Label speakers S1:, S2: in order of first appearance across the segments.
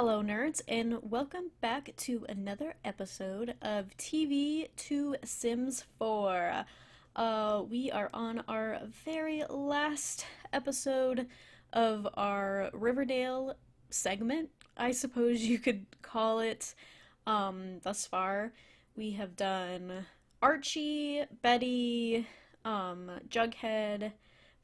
S1: Hello, nerds, and welcome back to another episode of TV to Sims 4. We are on our very last episode of our Riverdale segment, I suppose you could call it. Thus far, we have done Archie, Betty, Jughead,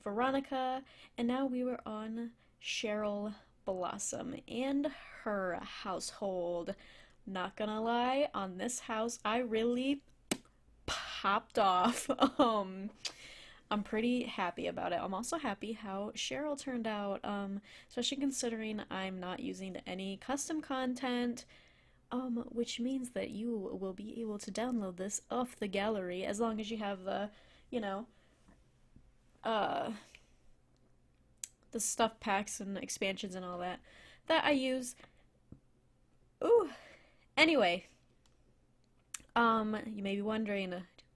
S1: Veronica, and now we were on Cheryl Blossom and her household. Not gonna lie, on this house, I really popped off. I'm pretty happy about it. I'm also happy how Cheryl turned out, especially considering I'm not using any custom content, which means that you will be able to download this off the gallery as long as you have the, you know, uh, the stuff packs and expansions and all that I use. Ooh. Anyway, you may be wondering,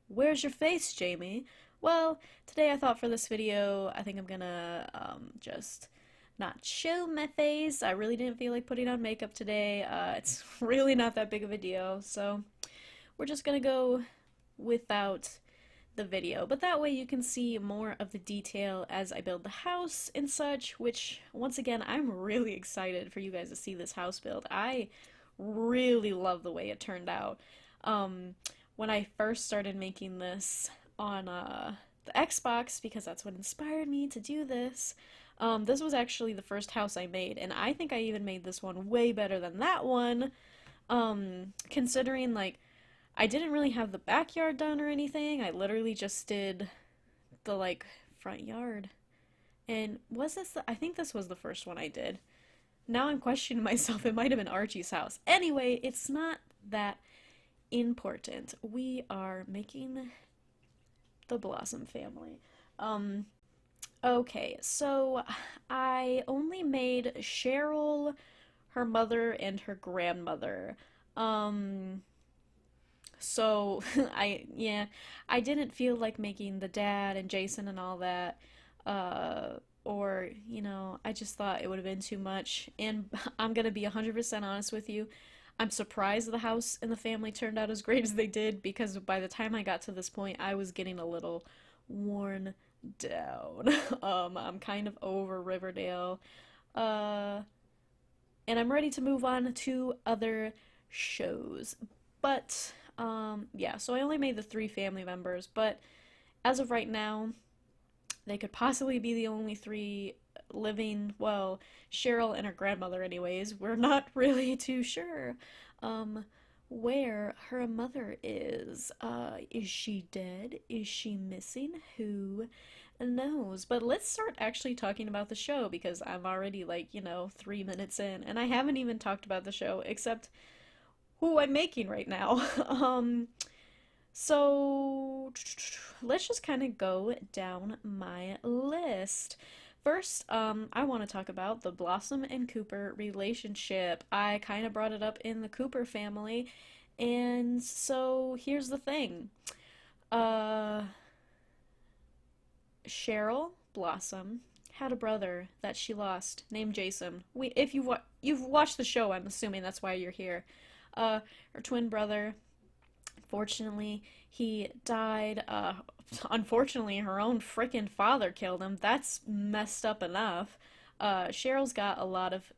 S1: where's your face, Jamie? Well, today I thought for this video, I think I'm gonna just not show my face. I really didn't feel like putting on makeup today. It's really not that big of a deal, so we're just gonna go without the video, but that way you can see more of the detail as I build the house and such, which once again I'm really excited for you guys to see this house build. I really love the way it turned out. When I first started making this on the Xbox, because that's what inspired me to do this, this was actually the first house I made, and I think I even made this one way better than that one, considering like I didn't really have the backyard done or anything. I literally just did the like front yard. And was this I think this was the first one I did. Now I'm questioning myself. It might have been Archie's house. Anyway, it's not that important. We are making the Blossom family. Okay, so I only made Cheryl, her mother, and her grandmother. So I didn't feel like making the dad and Jason and all that. Or, I just thought it would have been too much. And I'm gonna be 100% honest with you. I'm surprised the house and the family turned out as great as they did, because by the time I got to this point, I was getting a little worn down. I'm kind of over Riverdale. Uh, and I'm ready to move on to other shows. But yeah, so I only made the 3 family members, but as of right now, they could possibly be the only 3 living. Well, Cheryl and her grandmother, anyways. We're not really too sure where her mother is. Is she dead? Is she missing? Who knows? But let's start actually talking about the show, because I'm already like, 3 minutes in, and I haven't even talked about the show except who I'm making right now. So let's just kind of go down my list. First, I want to talk about the Blossom and Cooper relationship. I kind of brought it up in the Cooper family, and so here's the thing. Uh, Cheryl Blossom had a brother that she lost named Jason. If you've watched the show, I'm assuming that's why you're here. Her twin brother, unfortunately, he died. Unfortunately, her own frickin' father killed him. That's messed up enough. Cheryl's got a lot of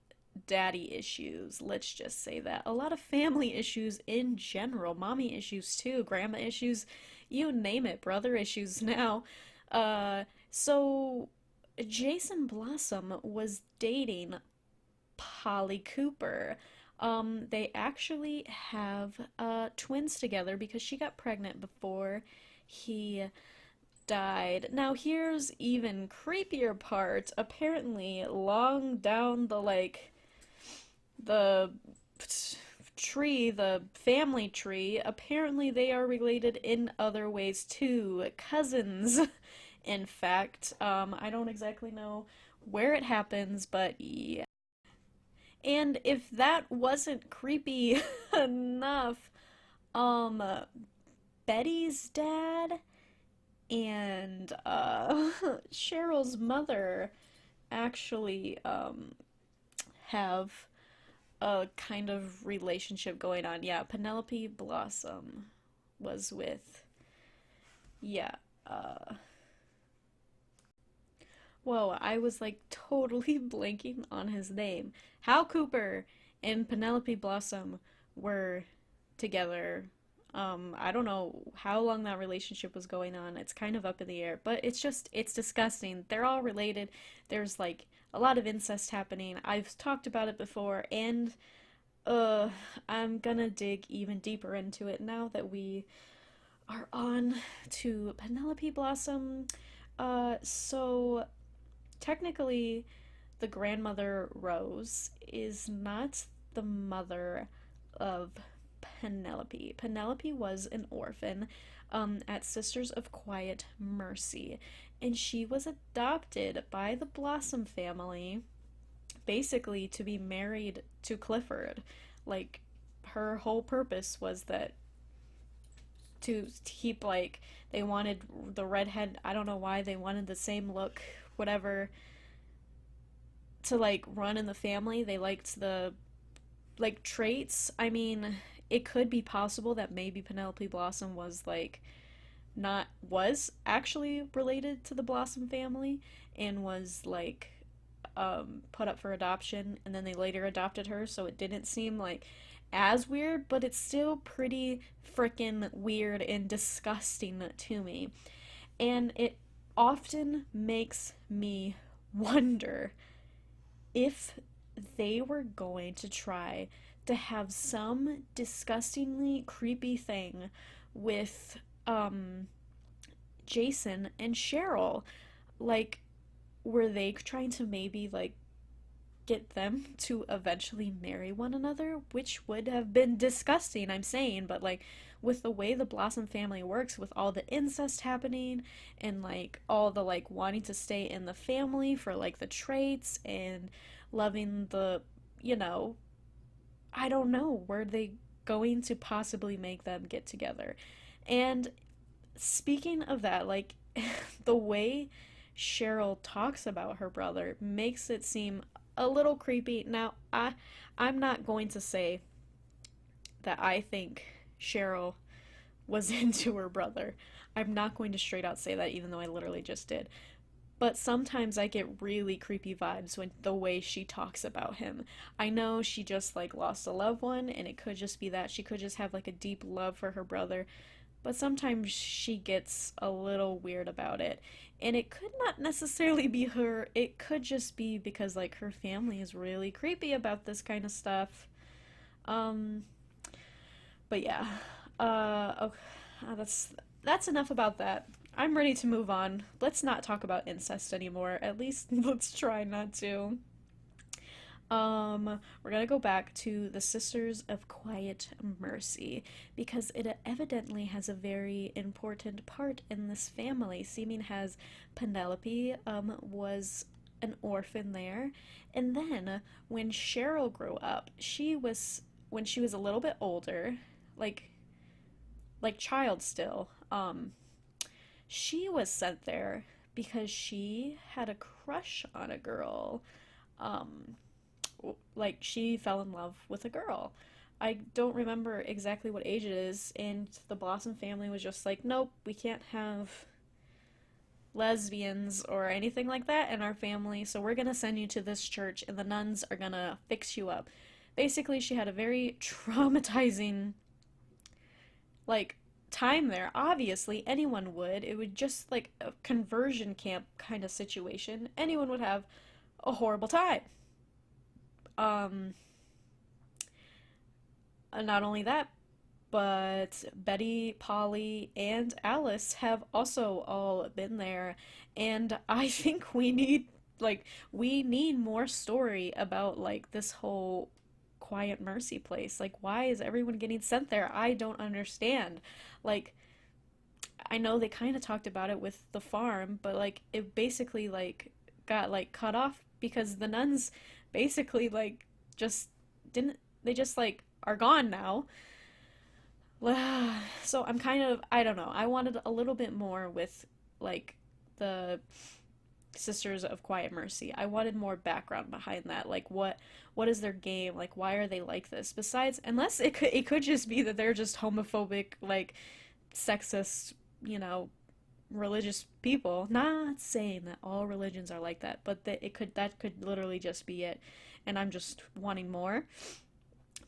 S1: daddy issues, let's just say that. A lot of family issues in general. Mommy issues too, grandma issues, you name it, brother issues now. So Jason Blossom was dating Polly Cooper. They actually have twins together because she got pregnant before he died. Now here's even creepier part. Apparently, long down the tree, the family tree, apparently they are related in other ways too. Cousins, in fact. I don't exactly know where it happens, but yeah. And if that wasn't creepy enough, um, Betty's dad and Cheryl's mother actually have a kind of relationship going on. Yeah, Penelope Blossom was with, yeah, uh, whoa, I was like totally blanking on his name. Hal Cooper and Penelope Blossom were together. I don't know how long that relationship was going on. It's kind of up in the air, but it's disgusting. They're all related. There's like a lot of incest happening. I've talked about it before, and uh, I'm gonna dig even deeper into it now that we are on to Penelope Blossom. So technically, the grandmother Rose is not the mother of Penelope. Penelope was an orphan at Sisters of Quiet Mercy, and she was adopted by the Blossom family basically to be married to Clifford. Like, her whole purpose was that to keep, like, they wanted the redhead, I don't know why they wanted the same look, whatever, to like run in the family. They liked the like traits. I mean, it could be possible that maybe Penelope Blossom was like not was actually related to the Blossom family and was like put up for adoption, and then they later adopted her, so it didn't seem like as weird, but it's still pretty freaking weird and disgusting to me. And it often makes me wonder if they were going to try to have some disgustingly creepy thing with Jason and Cheryl. Like, were they trying to maybe like get them to eventually marry one another, which would have been disgusting, I'm saying, but like with the way the Blossom family works, with all the incest happening and like all the like wanting to stay in the family for like the traits and loving the, you know, I don't know, were they going to possibly make them get together? And speaking of that, like the way Cheryl talks about her brother makes it seem a little creepy. Now, I'm not going to say that I think Cheryl was into her brother. I'm not going to straight out say that, even though I literally just did. But sometimes I get really creepy vibes when the way she talks about him. I know she just like lost a loved one, and it could just be that she could just have like a deep love for her brother, but sometimes she gets a little weird about it. And it could not necessarily be her, it could just be because like her family is really creepy about this kind of stuff. Um but yeah. Okay, that's enough about that. I'm ready to move on. Let's not talk about incest anymore. At least let's try not to. We're gonna go back to the Sisters of Quiet Mercy because it evidently has a very important part in this family. Seeming has Penelope was an orphan there, and then when Cheryl grew up, when she was a little bit older, like child still. She was sent there because she had a crush on a girl. Um, like she fell in love with a girl. I don't remember exactly what age it is, and the Blossom family was just like, nope, we can't have lesbians or anything like that in our family, so we're gonna send you to this church and the nuns are gonna fix you up. Basically, she had a very traumatizing, like, time there. Obviously, anyone would. It would just like a conversion camp kind of situation. Anyone would have a horrible time. Um, Not only that, but Betty, Polly, and Alice have also all been there, and I think we need more story about like this whole Quiet Mercy place. Like, why is everyone getting sent there? I don't understand. Like, I know they kind of talked about it with the farm, but like it basically like got like cut off because the nuns basically like just didn't, they just like are gone now. So I'm kind of, I don't know. I wanted a little bit more with like the Sisters of Quiet Mercy. I wanted more background behind that. Like what is their game? Like why are they like this? Besides, unless it could just be that they're just homophobic, like sexist, you know, religious people. Not saying that all religions are like that, but that could literally just be it. And I'm just wanting more.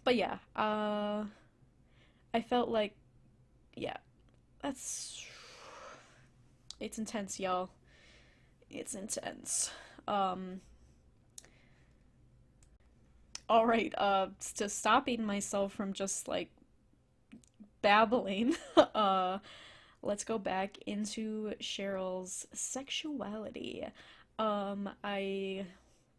S1: But yeah, I felt like yeah, that's it's intense, y'all. It's intense. Um, all right, to stopping myself from just like babbling, let's go back into Cheryl's sexuality. I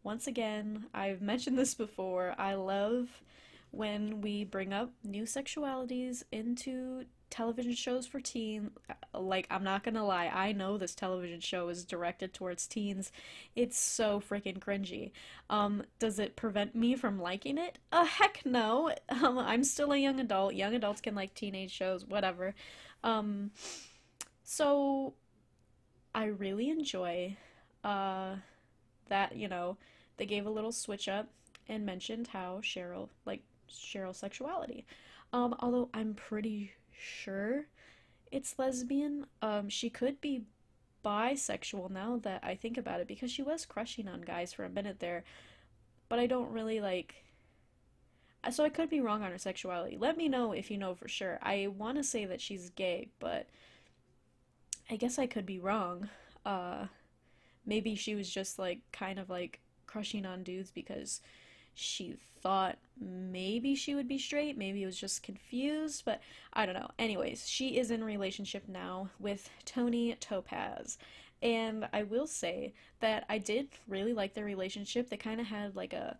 S1: once again, I've mentioned this before. I love when we bring up new sexualities into television shows for teens. Like, I'm not gonna lie, I know this television show is directed towards teens. It's so freaking cringy. Does it prevent me from liking it? Heck no. I'm still a young adult. Young adults can like teenage shows, whatever. Um, so I really enjoy uh that, they gave a little switch up and mentioned how Cheryl's sexuality. Although I'm pretty sure it's lesbian. She could be bisexual now that I think about it because she was crushing on guys for a minute there, but I don't really like. So I could be wrong on her sexuality. Let me know if you know for sure. I want to say that she's gay, but I guess I could be wrong. Uh, Maybe she was just like kind of like crushing on dudes because she thought maybe she would be straight, maybe it was just confused, but I don't know. Anyways, she is in a relationship now with Tony Topaz. And I will say that I did really like their relationship. They kind of had like a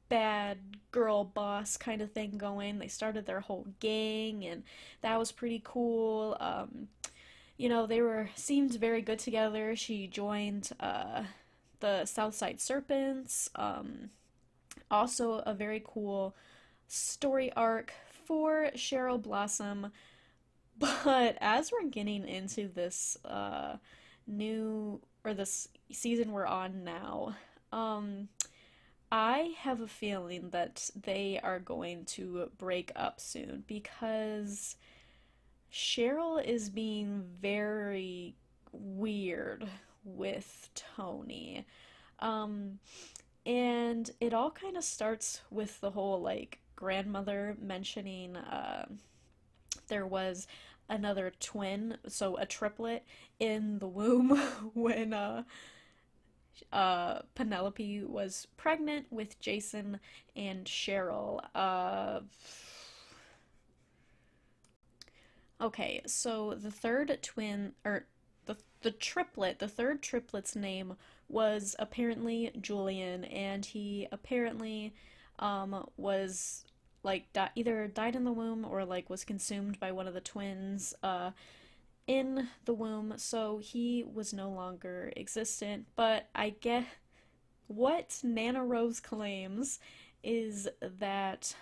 S1: bad girl boss kind of thing going. They started their whole gang, and that was pretty cool. They were seemed very good together. She joined the Southside Serpents. Also, a very cool story arc for Cheryl Blossom. But as we're getting into this new or this season we're on now, I have a feeling that they are going to break up soon because Cheryl is being very weird with Tony. Um, and it all kind of starts with the whole like grandmother mentioning there was another twin, so a triplet in the womb when Penelope was pregnant with Jason and Cheryl. Okay, so the third twin, or the triplet, the third triplet's name was apparently Julian, and he apparently was like either died in the womb or like was consumed by one of the twins in the womb, so he was no longer existent. But I get what Nana Rose claims is that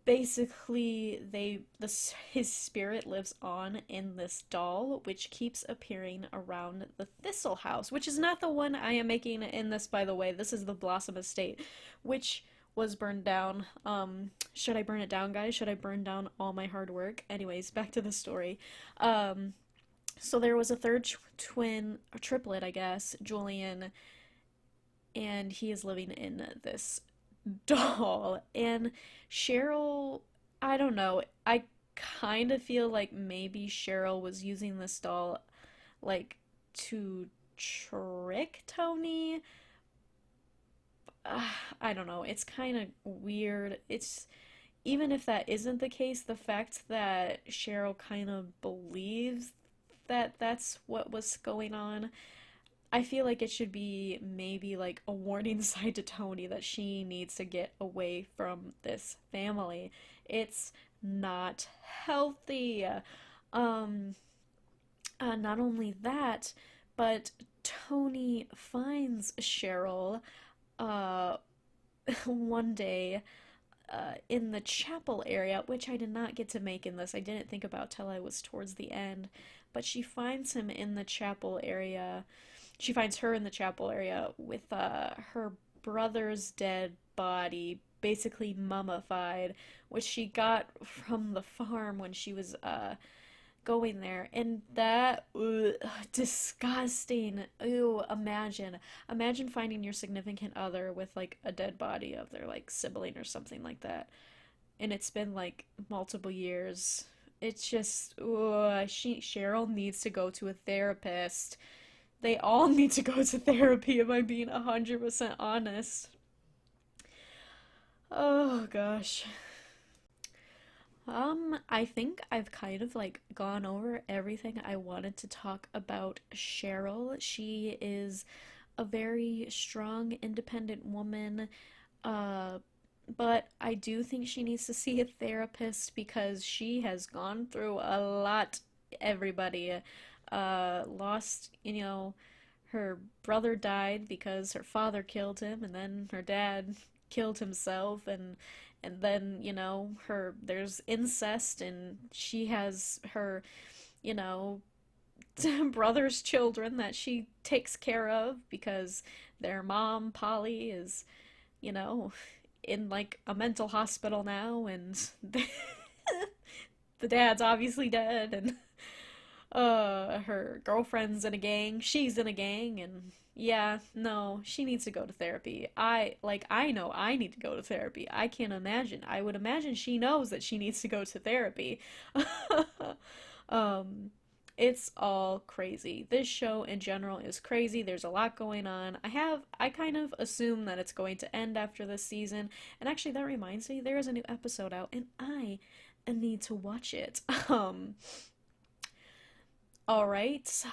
S1: basically his spirit lives on in this doll which keeps appearing around the Thistle House, which is not the one I am making in this, by the way. This is the Blossom Estate, which was burned down. Should I burn it down, guys? Should I burn down all my hard work? Anyways, back to the story. So there was a third twin or triplet, I guess, Julian, and he is living in this doll. And Cheryl, I don't know. I kind of feel like maybe Cheryl was using this doll like to trick Tony. I don't know. It's kind of weird. It's even if that isn't the case, the fact that Cheryl kind of believes that that's what was going on, I feel like it should be maybe like a warning sign to Tony that she needs to get away from this family. It's not healthy. Um, Not only that, but Tony finds Cheryl uh, one day in the chapel area, which I did not get to make in this. I didn't think about till I was towards the end. But she finds him in the chapel area. She finds her in the chapel area with her brother's dead body, basically mummified, which she got from the farm when she was going there, and that disgusting. Ew, imagine finding your significant other with like a dead body of their like sibling or something like that, and it's been like multiple years. It's just Cheryl needs to go to a therapist. They all need to go to therapy, if I'm being 100% honest. Oh gosh. I think I've kind of like gone over everything I wanted to talk about Cheryl. She is a very strong, independent woman. Uh, but I do think she needs to see a therapist because she has gone through a lot. Everybody, lost, her brother died because her father killed him, and then her dad killed himself, and then her there's incest, and she has her you know brother's children that she takes care of because their mom Polly is you know in like a mental hospital now, and the dad's obviously dead, and her girlfriend's in a gang, she's in a gang, and yeah, no, she needs to go to therapy. I know I need to go to therapy. I can't imagine. I would imagine she knows that she needs to go to therapy. um it's all crazy. This show in general is crazy. There's a lot going on. I kind of assume that it's going to end after this season. And actually that reminds me, there is a new episode out and I need to watch it. All right.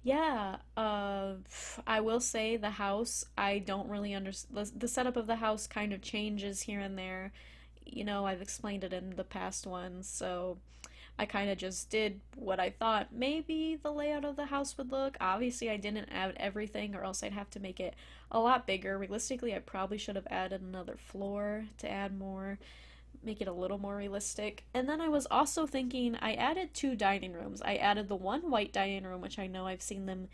S1: Yeah, I will say the house, I don't really understand. The setup of the house kind of changes here and there. I've explained it in the past ones, so I kind of just did what I thought maybe the layout of the house would look. Obviously, I didn't add everything, or else I'd have to make it a lot bigger. Realistically, I probably should have added another floor to add more, make it a little more realistic. And then I was also thinking I added two dining rooms. I added the one white dining room, which I know I've seen them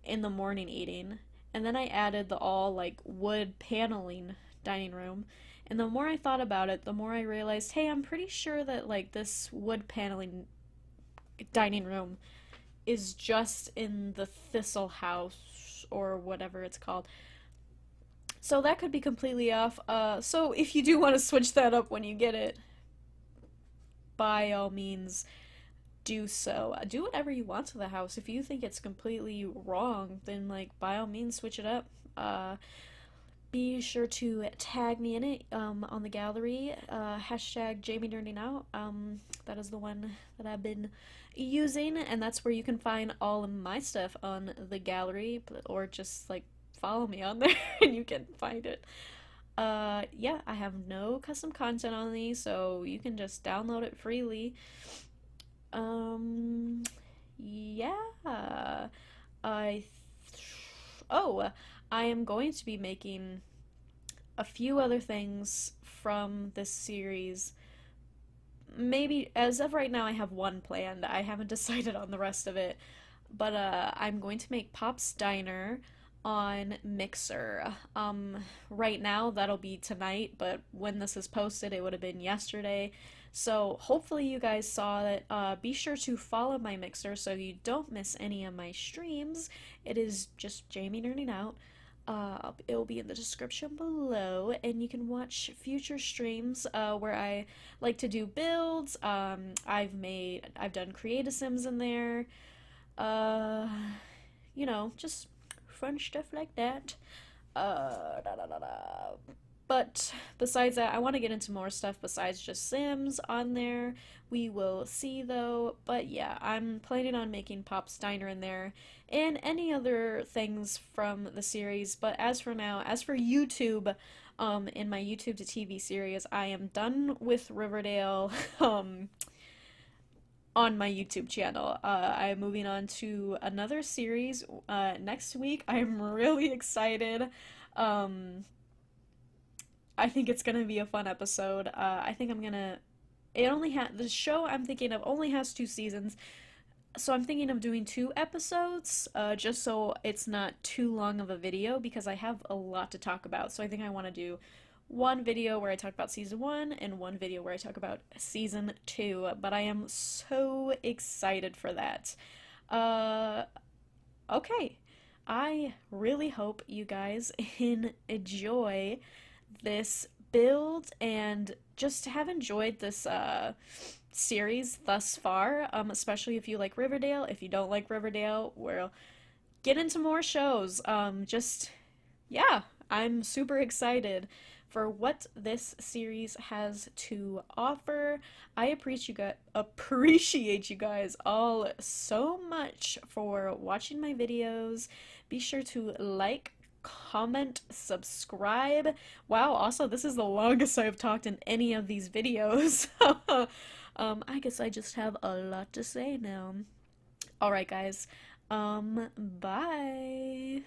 S1: in the morning eating, and then I added the all like wood paneling dining room. And the more I thought about it, the more I realized, hey, I'm pretty sure that like this wood paneling dining room is just in the Thistle House or whatever it's called. So that could be completely off. So if you do want to switch that up when you get it, by all means, do so. Do whatever you want to the house. If you think it's completely wrong, then like by all means switch it up. Be sure to tag me in it on the gallery. Hashtag Jamienerdingout. That is the one that I've been using, and that's where you can find all of my stuff on the gallery, or just like follow me on there and you can find it. Yeah, I have no custom content on these, so you can just download it freely. Um, yeah. I. Oh, I am going to be making a few other things from this series. Maybe, as of right now, I have one planned. I haven't decided on the rest of it. But I'm going to make Pop's Diner on Mixer. Right now, that'll be tonight, but when this is posted, it would have been yesterday. So hopefully you guys saw it. Be sure to follow my Mixer so you don't miss any of my streams. It is just Jamienerdingout. It'll be in the description below, and you can watch future streams where I like to do builds. I've done create a Sims in there. Uh, just fun stuff like that. Da, da, da, da. But besides that, I want to get into more stuff besides just Sims on there. We will see though. But yeah, I'm planning on making Pop's Diner in there and any other things from the series. But as for now, as for YouTube, in my YouTube to TV series, I am done with Riverdale. On my YouTube channel. I am moving on to another series next week. I'm really excited. Um, I think it's gonna be a fun episode. I think I'm gonna. The show I'm thinking of only has 2 seasons, so I'm thinking of doing 2 episodes, just so it's not too long of a video because I have a lot to talk about. So I think I want to do one video where I talk about season 1 and one video where I talk about season 2. But I am so excited for that. Uh, okay. I really hope you guys enjoy this build and just have enjoyed this series thus far, especially if you like Riverdale. If you don't like Riverdale, we'll get into more shows. Yeah, I'm super excited for what this series has to offer. I appreciate you guys all so much for watching my videos. Be sure to like, comment, subscribe. Wow, also, this is the longest I've talked in any of these videos. I guess I just have a lot to say now. Alright, guys. Bye.